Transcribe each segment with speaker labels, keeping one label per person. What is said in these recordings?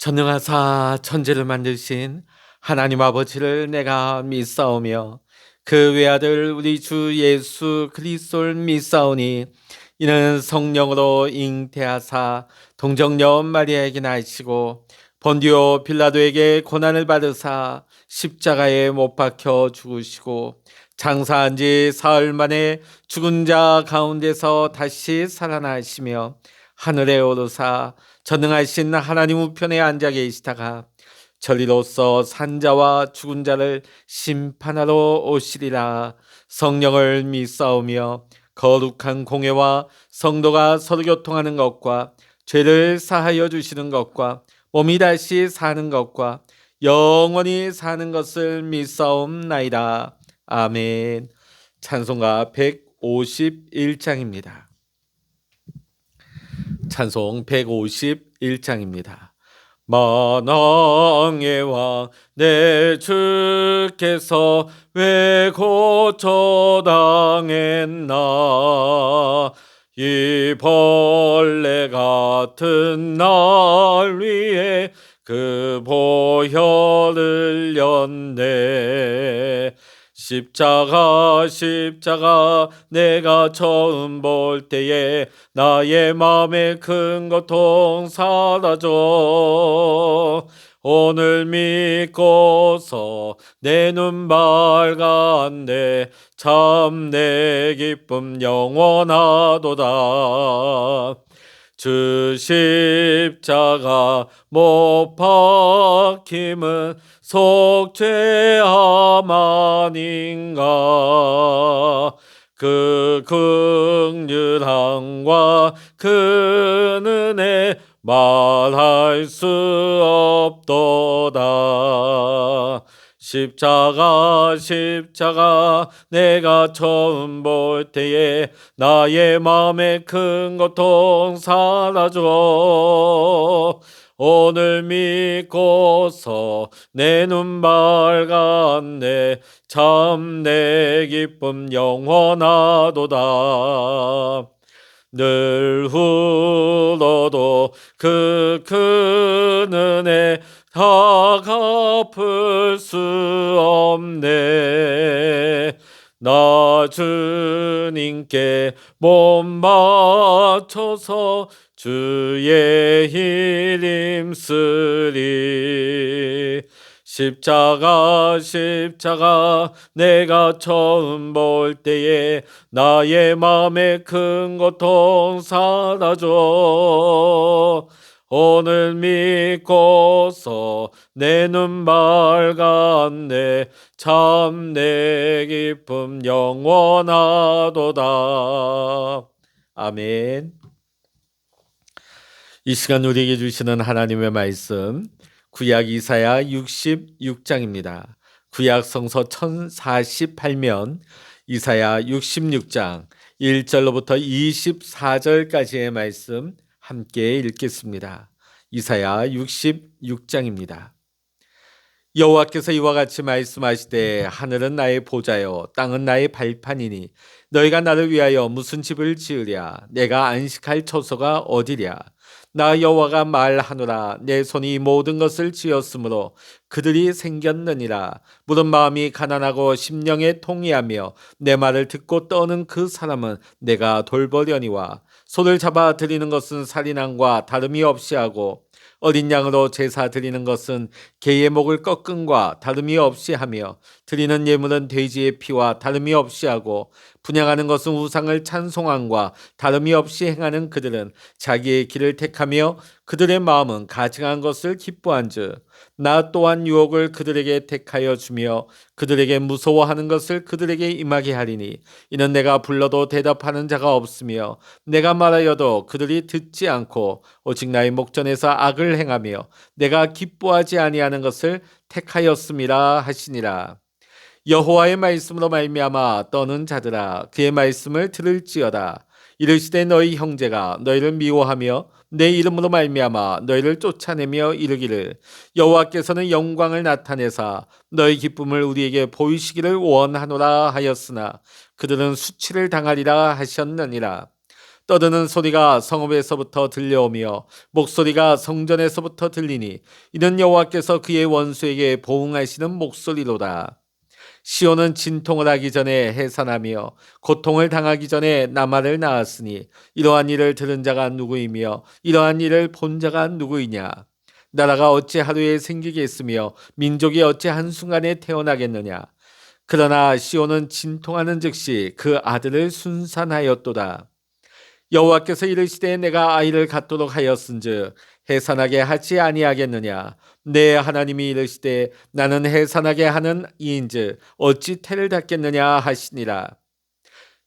Speaker 1: 전능하사 천지를 만드신 하나님 아버지를 내가 믿사오며 그 외아들 우리 주 예수 그리스도를 믿사오니 이는 성령으로 잉태하사 동정녀 마리아에게 나시고 본디오 빌라도에게 고난을 받으사 십자가에 못 박혀 죽으시고 장사한 지 사흘 만에 죽은 자 가운데서 다시 살아나시며 하늘에 오르사 전능하신 하나님 우편에 앉아 계시다가 저리로서 산자와 죽은 자를 심판하러 오시리라. 성령을 믿사오며 거룩한 공회와 성도가 서로 교통하는 것과 죄를 사하여 주시는 것과 몸이 다시 사는 것과 영원히 사는 것을 믿사옵나이다. 아멘. 찬송가 151장입니다. 찬송 151장입니다. 만왕의 왕 내 주께서 왜 고쳐당했나. 이 벌레 같은 날 위에 그 보혈을 흘렸네. 십자가 내가 처음 볼 때에 나의 마음에 큰 고통 사라져. 오늘 믿고서 내 눈 밝았네. 참 내 기쁨 영원하도다. 주 십자가 못 박힘은 속죄함 아닌가. 그 긍휼함과 그 은혜 말할 수 없도다. 십자가 내가 처음 볼 때에 나의 마음에 큰 고통 사라져. 오늘 믿고서 내 눈 밝았네. 참 내 기쁨 영원하도다. 늘 울어도 그 큰 은혜 다 갚을 수 없네. 나 주님께 몸 맞춰서 주의 힘쓰리. 십자가 내가 처음 볼 때에 나의 마음에 큰 고통 사라져. 오늘 믿고서 내 눈 밝았네. 참 내 기쁨 영원하도다. 아멘. 이 시간 우리에게 주시는 하나님의 말씀 구약 이사야 66장입니다. 구약 성서 1048면 이사야 66장 1절로부터 24절까지의 말씀 함께 읽겠습니다. 이사야 66장입니다. 여호와께서 이와 같이 말씀하시되 하늘은 나의 보좌요 땅은 나의 발판이니 너희가 나를 위하여 무슨 집을 지으랴. 내가 안식할 처소가 어디랴. 나 여호와가 말하노라. 내 손이 모든 것을 지었으므로 그들이 생겼느니라. 물은 마음이 가난하고 심령에 통이하며 내 말을 듣고 떠는 그 사람은 내가 돌보려니와. 소를 잡아 드리는 것은 살인함과 다름이 없이 하고 어린 양으로 제사 드리는 것은 개의 목을 꺾음과 다름이 없이 하며 드리는 예물은 돼지의 피와 다름이 없이 하고 분향하는 것은 우상을 찬송함과 다름이 없이 행하는 그들은 자기의 길을 택하며 그들의 마음은 가증한 것을 기뻐한즉 나 또한 유혹을 그들에게 택하여 주며 그들에게 무서워하는 것을 그들에게 임하게 하리니 이는 내가 불러도 대답하는 자가 없으며 내가 말하여도 그들이 듣지 않고 오직 나의 목전에서 악을 행하며 내가 기뻐하지 아니하는 것을 택하였음이라 하시니라. 여호와의 말씀으로 말미암아 떠는 자들아 그의 말씀을 들을지어다. 이르시되 너희 형제가 너희를 미워하며 내 이름으로 말미암아 너희를 쫓아내며 이르기를 여호와께서는 영광을 나타내사 너희 기쁨을 우리에게 보이시기를 원하노라 하였으나 그들은 수치를 당하리라 하셨느니라. 떠드는 소리가 성읍에서부터 들려오며 목소리가 성전에서부터 들리니 이는 여호와께서 그의 원수에게 보응하시는 목소리로다. 시온은 진통을 하기 전에 해산하며 고통을 당하기 전에 나말을 낳았으니 이러한 일을 들은 자가 누구이며 이러한 일을 본 자가 누구이냐. 나라가 어찌 하루에 생기겠으며 민족이 어찌 한순간에 태어나겠느냐. 그러나 시온은 진통하는 즉시 그 아들을 순산하였도다. 여호와께서 이르시되 내가 아이를 갖도록 하였은즉 해산하게 하지 아니하겠느냐. 내 하나님이 이르시되 나는 해산하게 하는 이인즉 어찌 태를 닫겠느냐 하시니라.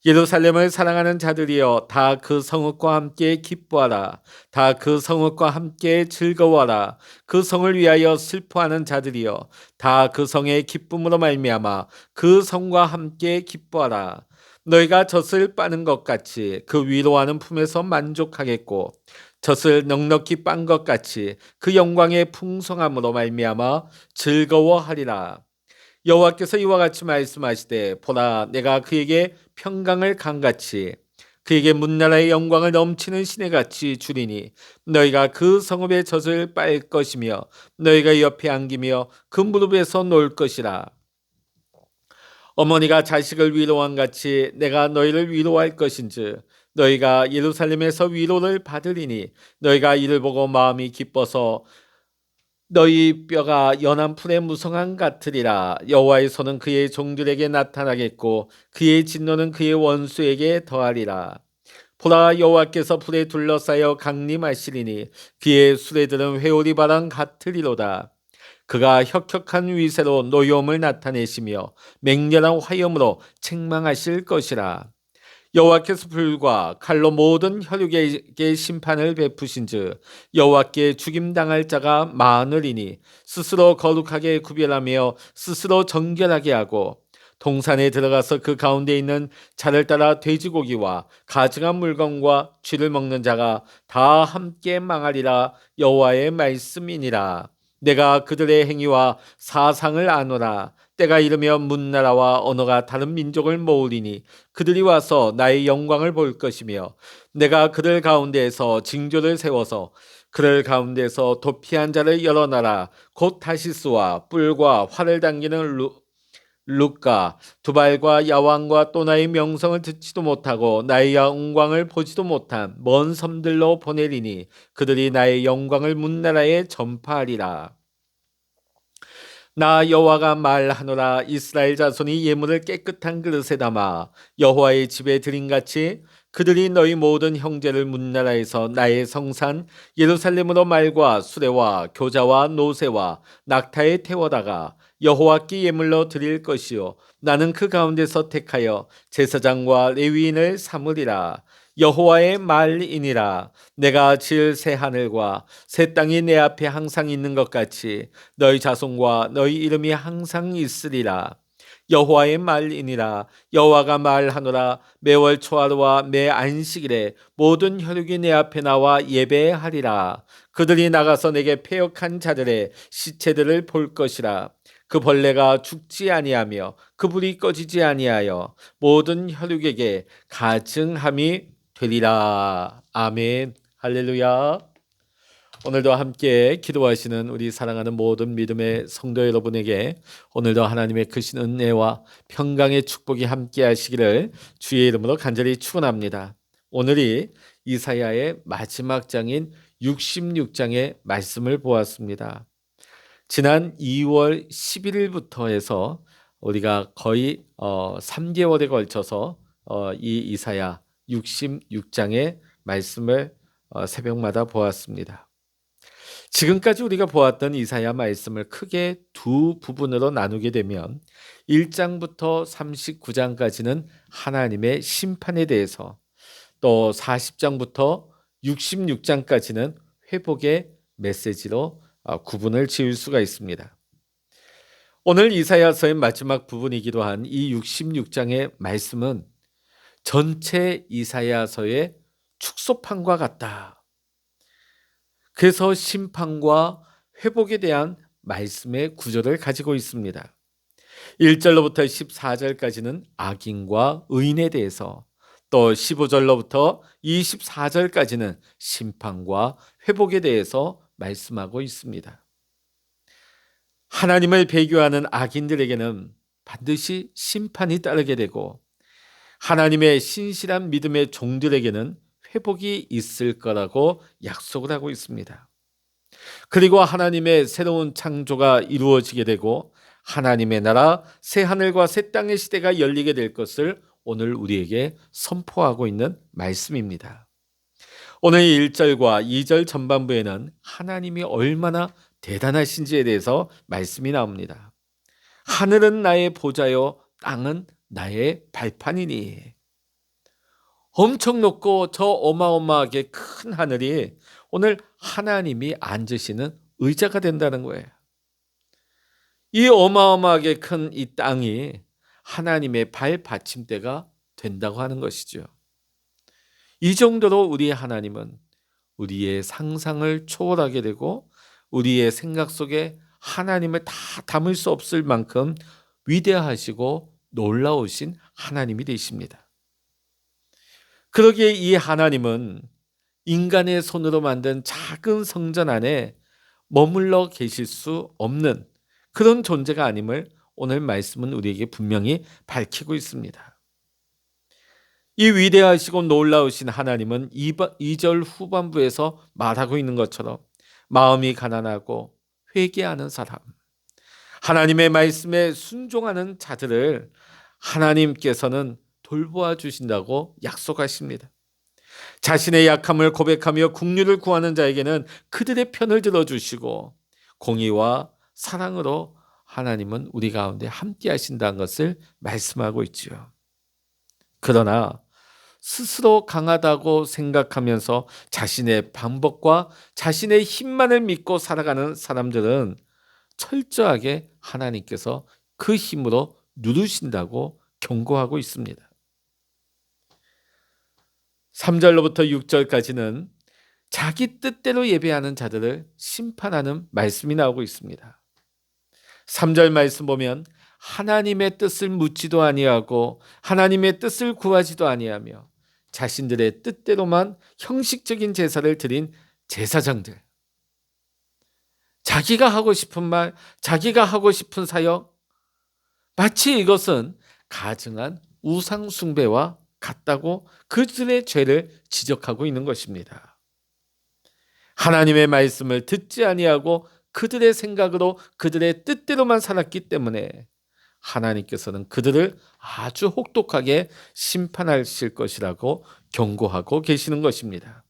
Speaker 1: 예루살렘을 사랑하는 자들이여 다 그 성읍과 함께 기뻐하라. 다 그 성읍과 함께 즐거워하라. 그 성을 위하여 슬퍼하는 자들이여 다 그 성의 기쁨으로 말미암아 그 성과 함께 기뻐하라. 너희가 젖을 빠는 것 같이 그 위로하는 품에서 만족하겠고 젖을 넉넉히 빤 것 같이 그 영광의 풍성함으로 말미암아 즐거워하리라. 여호와께서 이와 같이 말씀하시되 보라 내가 그에게 평강을 강같이 그에게 문나라의 영광을 넘치는 시내같이 주리니 너희가 그 성읍의 젖을 빨 것이며 너희가 옆에 안기며 그 무릎에서 놀 것이라. 어머니가 자식을 위로한 같이 내가 너희를 위로할 것인즉 너희가 예루살렘에서 위로를 받으리니 너희가 이를 보고 마음이 기뻐서 너희 뼈가 연한 풀의 무성한 같으리라. 여호와의 손은 그의 종들에게 나타나겠고 그의 진노는 그의 원수에게 더하리라. 보라 여호와께서 불에 둘러싸여 강림하시리니 그의 수레들은 회오리 바람 같으리로다. 그가 혁혁한 위세로 노여움을 나타내시며 맹렬한 화염으로 책망하실 것이라. 여호와께서 불과 칼로 모든 혈육에게 심판을 베푸신즉 여호와께 죽임당할 자가 많으리니 스스로 거룩하게 구별하며 스스로 정결하게 하고 동산에 들어가서 그 가운데 있는 자를 따라 돼지고기와 가증한 물건과 쥐를 먹는 자가 다 함께 망하리라. 여호와의 말씀이니라. 내가 그들의 행위와 사상을 아노라. 때가 이르면 문나라와 언어가 다른 민족을 모으리니 그들이 와서 나의 영광을 볼 것이며 내가 그들 가운데에서 징조를 세워서 그들 가운데서 도피한 자를 열어놔라. 곧 다시스와 뿔과 활을 당기는 룻가 두발과 야왕과 또 나의 명성을 듣지도 못하고 나의 영광을 보지도 못한 먼 섬들로 보내리니 그들이 나의 영광을 문나라에 전파하리라. 나 여호와가 말하노라. 이스라엘 자손이 예물을 깨끗한 그릇에 담아 여호와의 집에 드림같이 그들이 너희 모든 형제를 문나라에서 나의 성산 예루살렘으로 말과 수레와 교자와 노새와 낙타에 태워다가 여호와께 예물로 드릴 것이요 나는 그 가운데서 택하여 제사장과 레위인을 삼으리라. 여호와의 말이니라. 내가 지을 새 하늘과 새 땅이 내 앞에 항상 있는 것 같이 너희 자손과 너희 이름이 항상 있으리라. 여호와의 말이니라. 여호와가 말하노라. 매월 초하루와 매 안식일에 모든 혈육이 내 앞에 나와 예배하리라. 그들이 나가서 내게 패역한 자들의 시체들을 볼 것이라. 그 벌레가 죽지 아니하며 그 불이 꺼지지 아니하여 모든 혈육에게 가증함이 되리라. 아멘. 할렐루야. 오늘도 함께 기도하시는 우리 사랑하는 모든 믿음의 성도 여러분에게 오늘도 하나님의 크신 은혜와 평강의 축복이 함께 하시기를 주의 이름으로 간절히 축원합니다. 오늘이 이사야의 마지막 장인 66장의 말씀을 보았습니다. 지난 2월 11일부터 해서 우리가 거의 3개월에 걸쳐서 이 이사야 66장의 말씀을 새벽마다 보았습니다. 지금까지 우리가 보았던 이사야 말씀을 크게 두 부분으로 나누게 되면 1장부터 39장까지는 하나님의 심판에 대해서, 또 40장부터 66장까지는 회복의 메시지로 구분을 지을 수가 있습니다. 오늘 이사야서의 마지막 부분이기도 한 이 66장의 말씀은 전체 이사야서의 축소판과 같다. 그래서 심판과 회복에 대한 말씀의 구조를 가지고 있습니다. 1절로부터 14절까지는 악인과 의인에 대해서, 또 15절로부터 24절까지는 심판과 회복에 대해서 말씀하고 있습니다. 하나님을 배교하는 악인들에게는 반드시 심판이 따르게 되고 하나님의 신실한 믿음의 종들에게는 회복이 있을 거라고 약속을 하고 있습니다. 그리고 하나님의 새로운 창조가 이루어지게 되고 하나님의 나라 새 하늘과 새 땅의 시대가 열리게 될 것을 오늘 우리에게 선포하고 있는 말씀입니다. 오늘 1절과 2절 전반부에는 하나님이 얼마나 대단하신지에 대해서 말씀이 나옵니다. 하늘은 나의 보좌요 땅은 나의 발판이니. 엄청 높고 저 어마어마하게 큰 하늘이 오늘 하나님이 앉으시는 의자가 된다는 거예요. 이 어마어마하게 큰 이 땅이 하나님의 발 받침대가 된다고 하는 것이죠. 이 정도로 우리 하나님은 우리의 상상을 초월하게 되고 우리의 생각 속에 하나님을 다 담을 수 없을 만큼 위대하시고 놀라우신 하나님이 되십니다. 그러기에 이 하나님은 인간의 손으로 만든 작은 성전 안에 머물러 계실 수 없는 그런 존재가 아님을 오늘 말씀은 우리에게 분명히 밝히고 있습니다. 이 위대하시고 놀라우신 하나님은 2절 후반부에서 말하고 있는 것처럼 마음이 가난하고 회개하는 사람, 하나님의 말씀에 순종하는 자들을 하나님께서는 돌보아 주신다고 약속하십니다. 자신의 약함을 고백하며 긍휼을 구하는 자에게는 그들의 편을 들어주시고 공의와 사랑으로 하나님은 우리 가운데 함께 하신다는 것을 말씀하고 있죠. 그러나 스스로 강하다고 생각하면서 자신의 방법과 자신의 힘만을 믿고 살아가는 사람들은 철저하게 하나님께서 그 힘으로 누르신다고 경고하고 있습니다. 3절로부터 6절까지는 자기 뜻대로 예배하는 자들을 심판하는 말씀이 나오고 있습니다. 3절 말씀 보면 하나님의 뜻을 묻지도 아니하고 하나님의 뜻을 구하지도 아니하며 자신들의 뜻대로만 형식적인 제사를 드린 제사장들, 자기가 하고 싶은 말, 자기가 하고 싶은 사역, 마치 이것은 가증한 우상 숭배와 같다고 그들의 죄를 지적하고 있는 것입니다. 하나님의 말씀을 듣지 아니하고 그들의 생각으로 그들의 뜻대로만 살았기 때문에 하나님께서는 그들을 아주 혹독하게 심판하실 것이라고 경고하고 계시는 것입니다.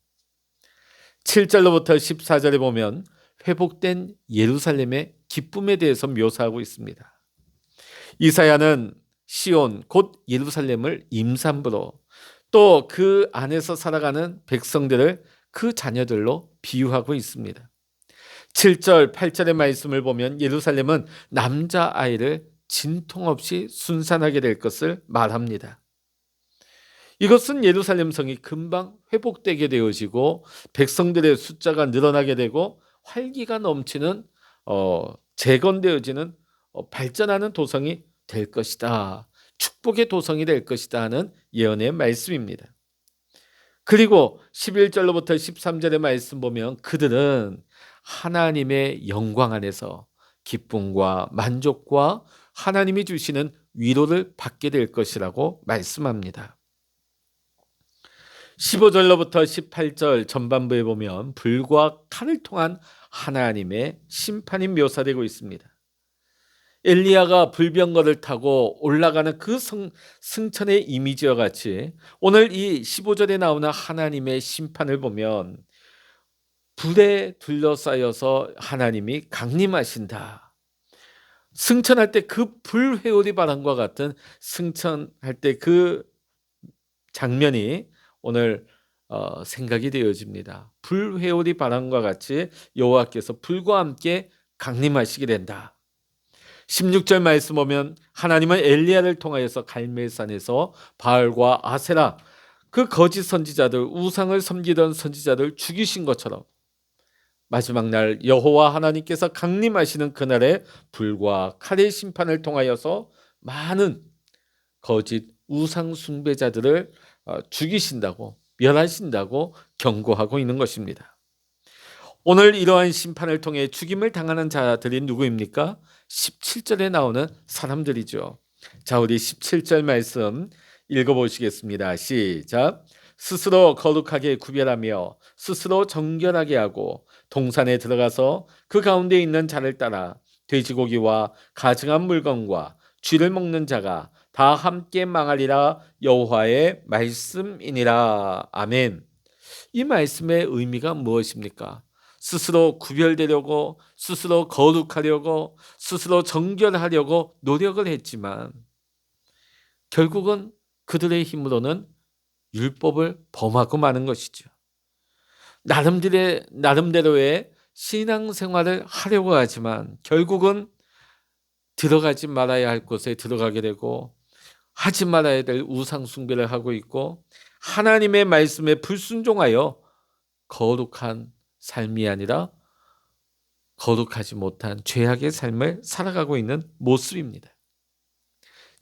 Speaker 1: 7절로부터 14절에 보면 회복된 예루살렘의 기쁨에 대해서 묘사하고 있습니다. 이사야는 시온 곧 예루살렘을 임산부로 또 그 안에서 살아가는 백성들을 그 자녀들로 비유하고 있습니다. 7절, 8절의 말씀을 보면 예루살렘은 남자아이를 진통 없이 순산하게 될 것을 말합니다. 이것은 예루살렘 성이 금방 회복되게 되어지고 백성들의 숫자가 늘어나게 되고 활기가 넘치는 재건되어지는 발전하는 도성이 될 것이다. 축복의 도성이 될 것이다 하는 예언의 말씀입니다. 그리고 11절로부터 13절의 말씀 보면 그들은 하나님의 영광 안에서 기쁨과 만족과 하나님이 주시는 위로를 받게 될 것이라고 말씀합니다. 15절로부터 18절 전반부에 보면 불과 칼을 통한 하나님의 심판이 묘사되고 있습니다. 엘리야가 불병거를 타고 올라가는 그 승천의 이미지와 같이 오늘 이 15절에 나오는 하나님의 심판을 보면 불에 둘러싸여서 하나님이 강림하신다. 승천할 때 그 불회오리 바람과 같은 승천할 때 그 장면이 오늘 생각이 되어집니다. 불회오리 바람과 같이 여호와께서 불과 함께 강림하시게 된다. 16절 말씀 보면 하나님은 엘리야를 통하여서 갈멜산에서 바알과 아세라 그 거짓 선지자들 우상을 섬기던 선지자들 죽이신 것처럼 마지막 날 여호와 하나님께서 강림하시는 그날에 불과 칼의 심판을 통하여서 많은 거짓 우상 숭배자들을 죽이신다고, 멸하신다고 경고하고 있는 것입니다. 오늘 이러한 심판을 통해 죽임을 당하는 자들이 누구입니까? 17절에 나오는 사람들이죠. 자, 우리 17절 말씀 읽어보시겠습니다. 시작. 스스로 거룩하게 구별하며 스스로 정결하게 하고 동산에 들어가서 그 가운데 있는 자를 따라 돼지고기와 가증한 물건과 쥐를 먹는 자가 다 함께 망하리라. 여호와의 말씀이니라. 아멘. 이 말씀의 의미가 무엇입니까? 스스로 구별되려고, 스스로 거룩하려고, 스스로 정결하려고 노력을 했지만 결국은 그들의 힘으로는 율법을 범하고 마는 것이죠. 나름대로의 신앙생활을 하려고 하지만 결국은 들어가지 말아야 할 곳에 들어가게 되고 하지 말아야 될 우상 숭배를 하고 있고 하나님의 말씀에 불순종하여 거룩한 삶이 아니라 거룩하지 못한 죄악의 삶을 살아가고 있는 모습입니다.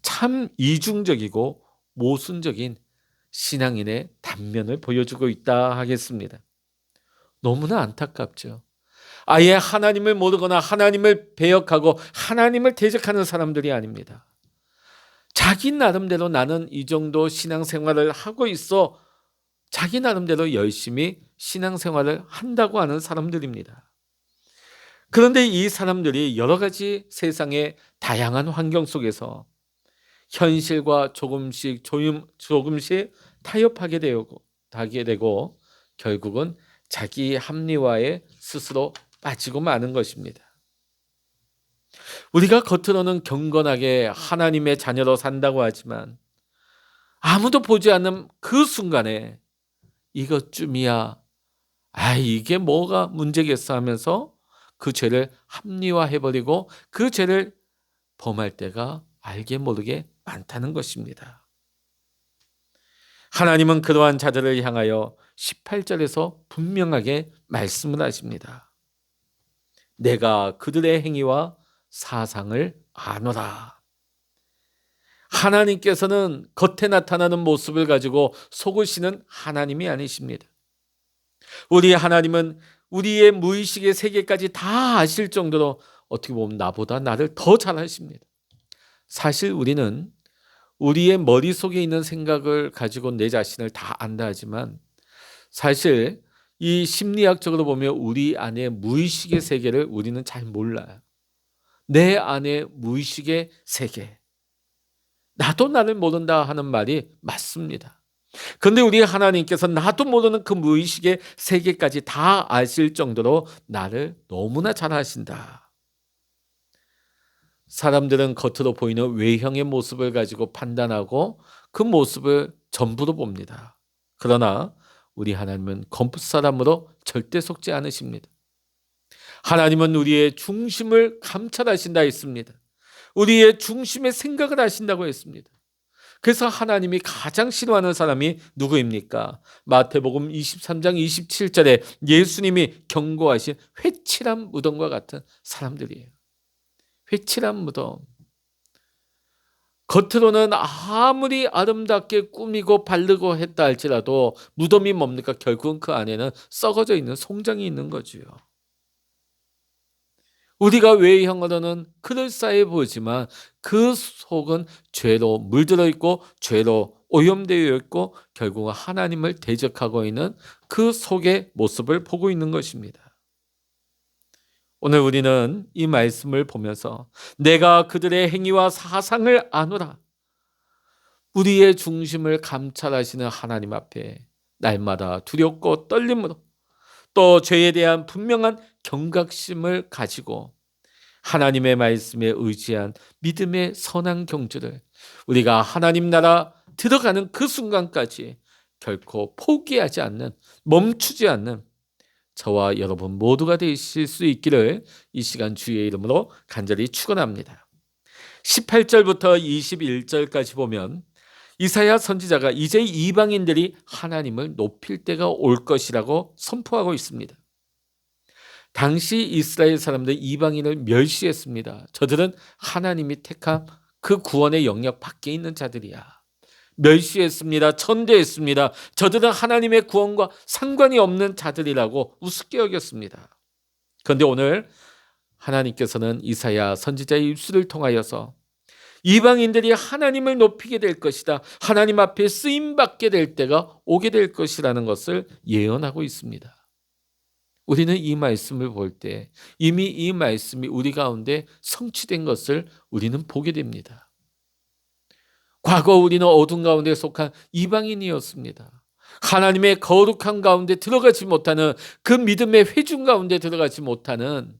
Speaker 1: 참 이중적이고 모순적인 신앙인의 단면을 보여주고 있다 하겠습니다. 너무나 안타깝죠. 아예 하나님을 모르거나 하나님을 배역하고 하나님을 대적하는 사람들이 아닙니다. 자기 나름대로 나는 이 정도 신앙생활을 하고 있어 자기 나름대로 열심히 신앙생활을 한다고 하는 사람들입니다. 그런데 이 사람들이 여러 가지 세상의 다양한 환경 속에서 현실과 조금씩 타협하게 되고 결국은 자기 합리화에 스스로 빠지고 마는 것입니다. 우리가 겉으로는 경건하게 하나님의 자녀로 산다고 하지만 아무도 보지 않는 그 순간에 이것쯤이야, 이게 뭐가 문제겠어 하면서 그 죄를 합리화해버리고 그 죄를 범할 때가 알게 모르게 많다는 것입니다. 하나님은 그러한 자들을 향하여 18절에서 분명하게 말씀을 하십니다. 내가 그들의 행위와 사상을 아노라. 하나님께서는 겉에 나타나는 모습을 가지고 속으시는 하나님이 아니십니다. 우리 하나님은 우리의 무의식의 세계까지 다 아실 정도로 어떻게 보면 나보다 나를 더 잘 아십니다. 사실 우리는 우리의 머릿속에 있는 생각을 가지고 내 자신을 다 안다 하지만 사실 이 심리학적으로 보면 우리 안에 무의식의 세계를 우리는 잘 몰라요. 내 안에 무의식의 세계. 나도 나를 모른다 하는 말이 맞습니다. 그런데 우리 하나님께서 나도 모르는 그 무의식의 세계까지 다 아실 정도로 나를 너무나 잘 아신다. 사람들은 겉으로 보이는 외형의 모습을 가지고 판단하고 그 모습을 전부로 봅니다. 그러나 우리 하나님은 겉사람으로 절대 속지 않으십니다. 하나님은 우리의 중심을 감찰하신다 했습니다. 우리의 중심의 생각을 하신다고 했습니다. 그래서 하나님이 가장 싫어하는 사람이 누구입니까? 마태복음 23장 27절에 예수님이 경고하신 회칠한 무덤과 같은 사람들이에요. 회칠한 무덤. 겉으로는 아무리 아름답게 꾸미고 바르고 했다 할지라도 무덤이 뭡니까? 결국은 그 안에는 썩어져 있는 송장이 있는 거지요. 우리가 외형으로는 그럴싸해 보이지만 그 속은 죄로 물들어 있고 죄로 오염되어 있고 결국은 하나님을 대적하고 있는 그 속의 모습을 보고 있는 것입니다. 오늘 우리는 이 말씀을 보면서 내가 그들의 행위와 사상을 아노라. 우리의 중심을 감찰하시는 하나님 앞에 날마다 두렵고 떨림으로 또 죄에 대한 분명한 경각심을 가지고 하나님의 말씀에 의지한 믿음의 선한 경주를 우리가 하나님 나라 들어가는 그 순간까지 결코 포기하지 않는, 멈추지 않는 저와 여러분 모두가 되실 수 있기를 이 시간 주의 이름으로 간절히 축원합니다. 18절부터 21절까지 보면 이사야 선지자가 이제 이방인들이 하나님을 높일 때가 올 것이라고 선포하고 있습니다. 당시 이스라엘 사람들 이방인을 멸시했습니다. 저들은 하나님이 택한 그 구원의 영역 밖에 있는 자들이야. 멸시했습니다. 천대했습니다. 저들은 하나님의 구원과 상관이 없는 자들이라고 우습게 여겼습니다. 그런데 오늘 하나님께서는 이사야 선지자의 입술을 통하여서 이방인들이 하나님을 높이게 될 것이다, 하나님 앞에 쓰임받게 될 때가 오게 될 것이라는 것을 예언하고 있습니다. 우리는 이 말씀을 볼 때 이미 이 말씀이 우리 가운데 성취된 것을 우리는 보게 됩니다. 과거 우리는 어둠 가운데 속한 이방인이었습니다. 하나님의 거룩한 가운데 들어가지 못하는, 그 믿음의 회중 가운데 들어가지 못하는,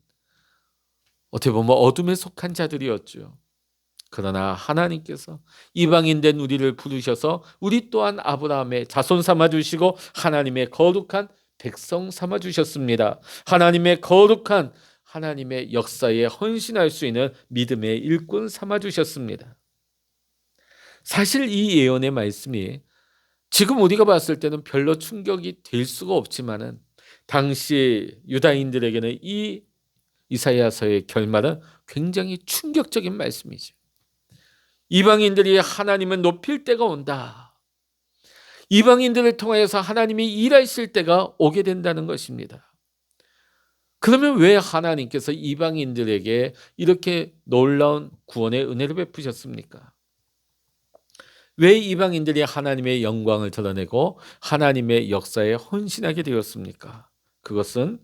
Speaker 1: 어떻게 보면 어둠에 속한 자들이었죠. 그러나 하나님께서 이방인 된 우리를 부르셔서 우리 또한 아브라함의 자손 삼아주시고 하나님의 거룩한 백성 삼아주셨습니다. 하나님의 거룩한, 하나님의 역사에 헌신할 수 있는 믿음의 일꾼 삼아주셨습니다. 사실 이 예언의 말씀이 지금 우리가 봤을 때는 별로 충격이 될 수가 없지만은 당시 유다인들에게는 이 이사야서의 결말은 굉장히 충격적인 말씀이죠. 이방인들이 하나님을 높일 때가 온다. 이방인들을 통하여서 하나님이 일하실 때가 오게 된다는 것입니다. 그러면 왜 하나님께서 이방인들에게 이렇게 놀라운 구원의 은혜를 베푸셨습니까? 왜 이방인들이 하나님의 영광을 드러내고 하나님의 역사에 헌신하게 되었습니까? 그것은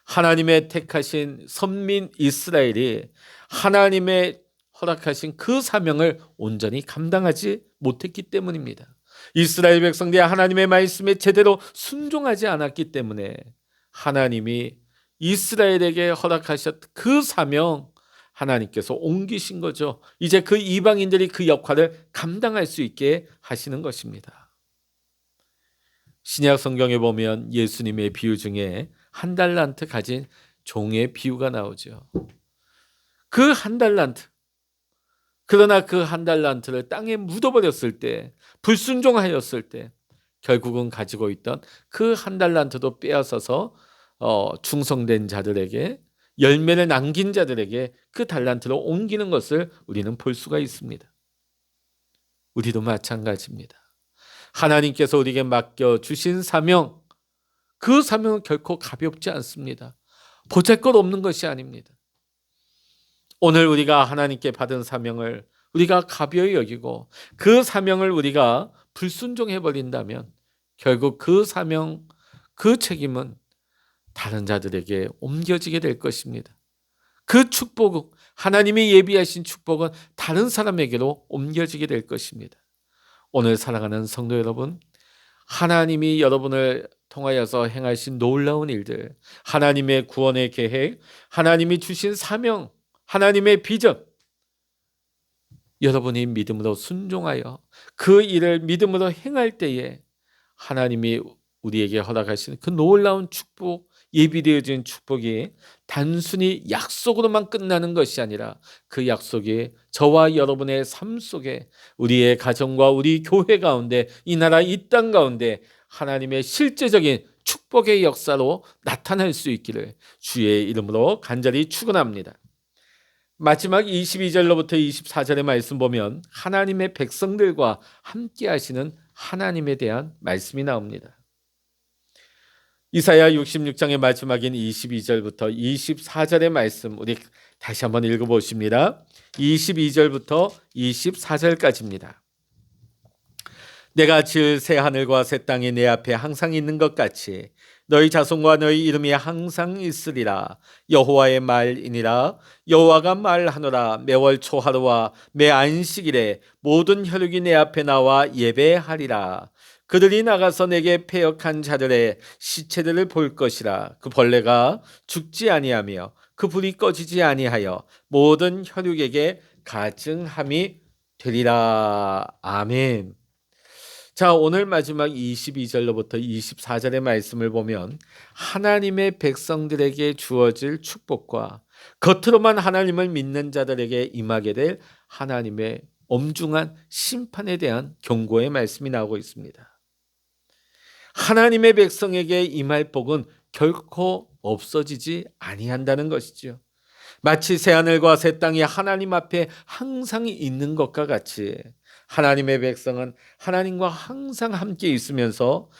Speaker 1: 하나님의 택하신 선민 이스라엘이 하나님의 허락하신 그 사명을 온전히 감당하지 못했기 때문입니다. 이스라엘 백성들이 하나님의 말씀에 제대로 순종하지 않았기 때문에 하나님이 이스라엘에게 허락하셨던 그 사명, 하나님께서 옮기신 거죠. 이제 그 이방인들이 그 역할을 감당할 수 있게 하시는 것입니다. 신약 성경에 보면 예수님의 비유 중에 한 달란트 가진 종의 비유가 나오죠. 그 한 달란트, 그러나 그 한 달란트를 땅에 묻어버렸을 때, 불순종하였을 때 결국은 가지고 있던 그 한 달란트도 빼앗아서 충성된 자들에게, 열매를 남긴 자들에게 그 달란트로 옮기는 것을 우리는 볼 수가 있습니다. 우리도 마찬가지입니다. 하나님께서 우리에게 맡겨주신 사명, 그 사명은 결코 가볍지 않습니다. 보잘것없는 것이 아닙니다. 오늘 우리가 하나님께 받은 사명을 우리가 가벼이 여기고 그 사명을 우리가 불순종해버린다면 결국 그 사명, 그 책임은 다른 자들에게 옮겨지게 될 것입니다. 그 축복은, 하나님이 예비하신 축복은 다른 사람에게로 옮겨지게 될 것입니다. 오늘 사랑하는 성도 여러분, 하나님이 여러분을 통하여서 행하신 놀라운 일들, 하나님의 구원의 계획, 하나님이 주신 사명, 하나님의 비전, 여러분이 믿음으로 순종하여 그 일을 믿음으로 행할 때에 하나님이 우리에게 허락하시는 그 놀라운 축복, 예비되어진 축복이 단순히 약속으로만 끝나는 것이 아니라 그 약속이 저와 여러분의 삶 속에, 우리의 가정과 우리 교회 가운데, 이 나라 이 땅 가운데 하나님의 실제적인 축복의 역사로 나타날 수 있기를 주의 이름으로 간절히 축원합니다. 마지막 22절로부터 24절의 말씀 보면 하나님의 백성들과 함께 하시는 하나님에 대한 말씀이 나옵니다. 이사야 66장의 마지막인 22절부터 24절의 말씀 우리 다시 한번 읽어보십니다. 22절부터 24절까지입니다. 내가 지을 새 하늘과 새 땅이 내 앞에 항상 있는 것 같이 너희 자손과 너희 이름이 항상 있으리라. 여호와의 말이니라. 여호와가 말하노라. 매월 초하루와 매 안식일에 모든 혈육이 내 앞에 나와 예배하리라. 그들이 나가서 내게 패역한 자들의 시체들을 볼 것이라. 그 벌레가 죽지 아니하며 그 불이 꺼지지 아니하여 모든 혈육에게 가증함이 되리라. 아멘. 자, 오늘 마지막 22절로부터 24절의 말씀을 보면 하나님의 백성들에게 주어질 축복과 겉으로만 하나님을 믿는 자들에게 임하게 될 하나님의 엄중한 심판에 대한 경고의 말씀이 나오고 있습니다. 하나님의 백성에게 임할 복은 결코 없어지지 아니한다는 것이죠. 마치 새하늘과 새 땅이 하나님 앞에 항상 있는 것과 같이 하나님의 백성은 하나님과 항상 함께 있으면서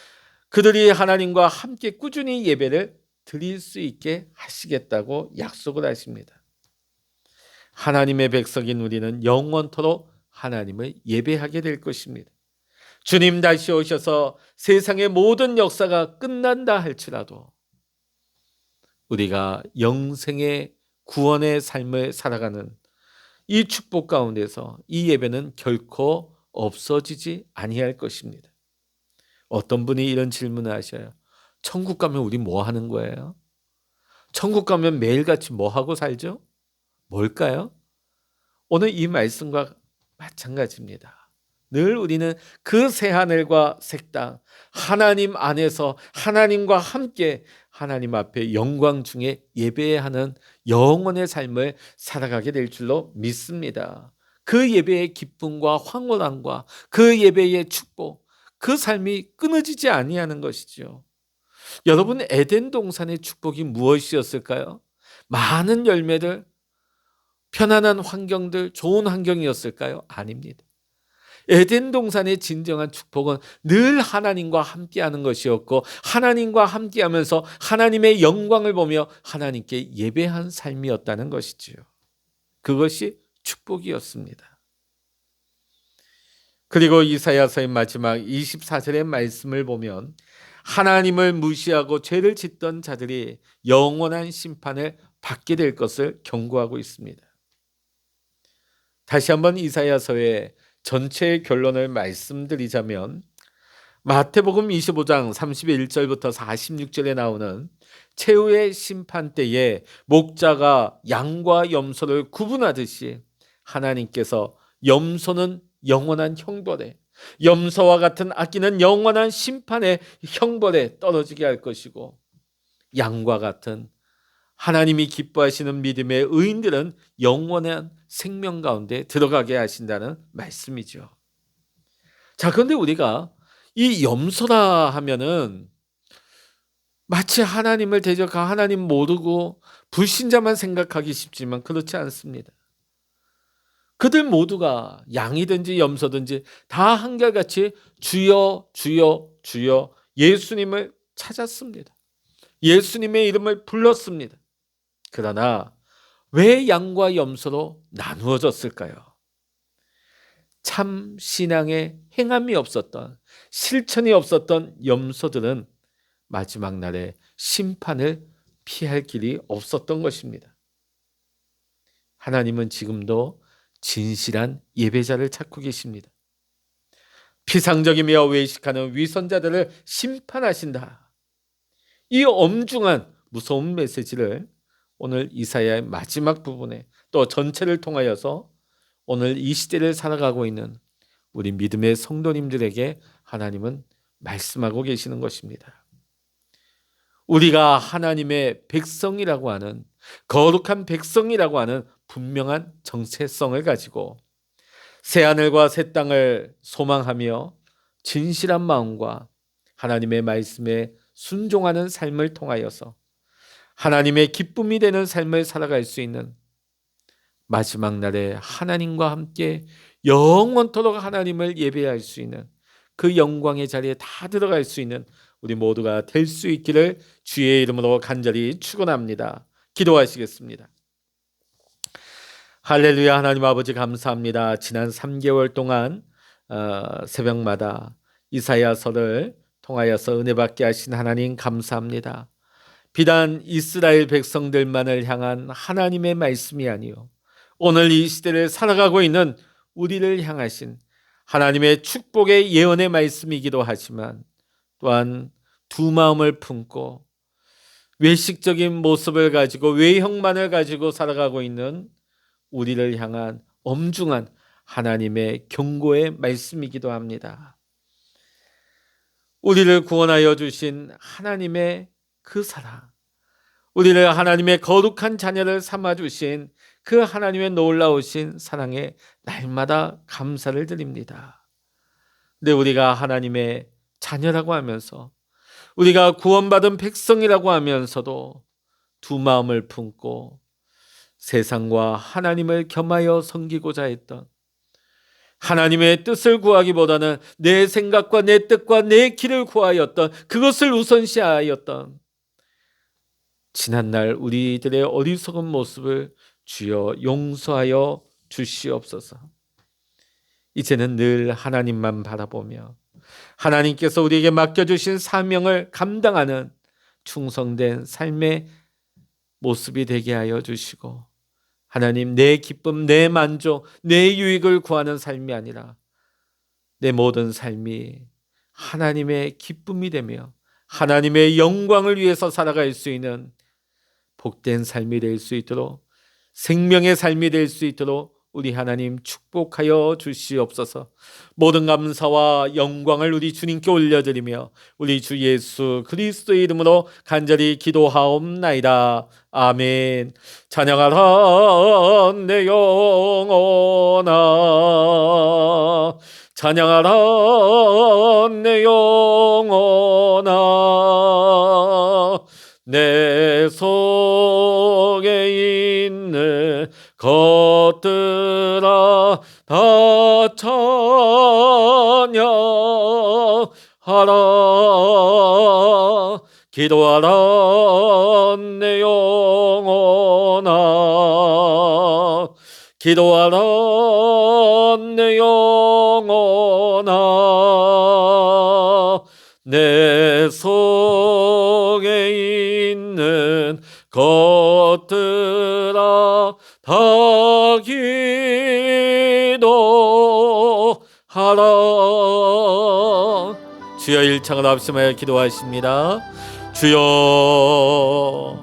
Speaker 1: 그들이 하나님과 함께 꾸준히 예배를 드릴 수 있게 하시겠다고 약속을 하십니다. 하나님의 백성인 우리는 영원토록 하나님을 예배하게 될 것입니다. 주님 다시 오셔서 세상의 모든 역사가 끝난다 할지라도 우리가 영생의 구원의 삶을 살아가는 이 축복 가운데서 이 예배는 결코 없어지지 아니할 것입니다. 어떤 분이 이런 질문을 하셔요. 천국 가면 우리 뭐 하는 거예요? 천국 가면 매일같이 뭐 하고 살죠? 뭘까요? 오늘 이 말씀과 마찬가지입니다. 늘 우리는 그 새하늘과 새 땅, 하나님 안에서 하나님과 함께 하나님 앞에 영광 중에 예배하는 영원의 삶을 살아가게 될 줄로 믿습니다. 그 예배의 기쁨과 황홀함과 그 예배의 축복, 그 삶이 끊어지지 아니하는 것이죠. 여러분, 에덴 동산의 축복이 무엇이었을까요? 많은 열매들, 편안한 환경들, 좋은 환경이었을까요? 아닙니다. 에덴 동산의 진정한 축복은 늘 하나님과 함께하는 것이었고 하나님과 함께하면서 하나님의 영광을 보며 하나님께 예배한 삶이었다는 것이지요. 그것이 축복이었습니다. 그리고 이사야서의 마지막 24절의 말씀을 보면 하나님을 무시하고 죄를 짓던 자들이 영원한 심판을 받게 될 것을 경고하고 있습니다. 다시 한번 이사야서의 전체의 결론을 말씀드리자면 마태복음 25장 31절부터 46절에 나오는 최후의 심판 때에 목자가 양과 염소를 구분하듯이 하나님께서 염소는 영원한 형벌에, 염소와 같은 악기는 영원한 심판의 형벌에 떨어지게 할 것이고 양과 같은 하나님이 기뻐하시는 믿음의 의인들은 영원한 생명 가운데 들어가게 하신다는 말씀이죠. 자, 그런데 우리가 이 염소라 하면은 마치 하나님을 대적하고 하나님 모르고 불신자만 생각하기 쉽지만 그렇지 않습니다. 그들 모두가 양이든지 염소든지 다 한결같이 주여 주여 주여 예수님을 찾았습니다. 예수님의 이름을 불렀습니다. 그러나 왜 양과 염소로 나누어졌을까요? 참 신앙의 행함이 없었던, 실천이 없었던 염소들은 마지막 날에 심판을 피할 길이 없었던 것입니다. 하나님은 지금도 진실한 예배자를 찾고 계십니다. 피상적이며 외식하는 위선자들을 심판하신다. 이 엄중한 무서운 메시지를 오늘 이사야의 마지막 부분에 또 전체를 통하여서 오늘 이 시대를 살아가고 있는 우리 믿음의 성도님들에게 하나님은 말씀하고 계시는 것입니다. 우리가 하나님의 백성이라고 하는, 거룩한 백성이라고 하는 분명한 정체성을 가지고 새하늘과 새 땅을 소망하며 진실한 마음과 하나님의 말씀에 순종하는 삶을 통하여서 하나님의 기쁨이 되는 삶을 살아갈 수 있는, 마지막 날에 하나님과 함께 영원토록 하나님을 예배할 수 있는 그 영광의 자리에 다 들어갈 수 있는 우리 모두가 될 수 있기를 주의 이름으로 간절히 축원합니다. 기도하시겠습니다. 할렐루야. 하나님 아버지 감사합니다. 지난 3개월 동안 새벽마다 이사야서를 통하여서 은혜 받게 하신 하나님 감사합니다. 비단 이스라엘 백성들만을 향한 하나님의 말씀이 아니요, 오늘 이 시대를 살아가고 있는 우리를 향하신 하나님의 축복의 예언의 말씀이기도 하지만 또한 두 마음을 품고 외식적인 모습을 가지고 외형만을 가지고 살아가고 있는 우리를 향한 엄중한 하나님의 경고의 말씀이기도 합니다. 우리를 구원하여 주신 하나님의 그 사랑, 우리를 하나님의 거룩한 자녀를 삼아주신 그 하나님의 놀라우신 사랑에 날마다 감사를 드립니다. 근데 우리가 하나님의 자녀라고 하면서, 우리가 구원받은 백성이라고 하면서도 두 마음을 품고 세상과 하나님을 겸하여 섬기고자 했던, 하나님의 뜻을 구하기보다는 내 생각과 내 뜻과 내 길을 구하였던, 그것을 우선시하였던 지난날 우리들의 어리석은 모습을 주여 용서하여 주시옵소서. 이제는 늘 하나님만 바라보며 하나님께서 우리에게 맡겨주신 사명을 감당하는 충성된 삶의 모습이 되게 하여 주시고, 하나님, 내 기쁨, 내 만족, 내 유익을 구하는 삶이 아니라 내 모든 삶이 하나님의 기쁨이 되며 하나님의 영광을 위해서 살아갈 수 있는 복된 삶이 될 수 있도록, 생명의 삶이 될 수 있도록 우리 하나님 축복하여 주시옵소서. 모든 감사와 영광을 우리 주님께 올려드리며 우리 주 예수 그리스도의 이름으로 간절히 기도하옵나이다. 아멘. 찬양하라 내 영혼아, 찬양하라 내 영혼아, 내 속에 있는 것들아 다 찬양하라. 기도하라 내 영혼아, 기도하라 내 영혼아, 내 속에 있는 것들아 다 기도하라. 주여, 일창을 합심하여 기도하십니다. 주여,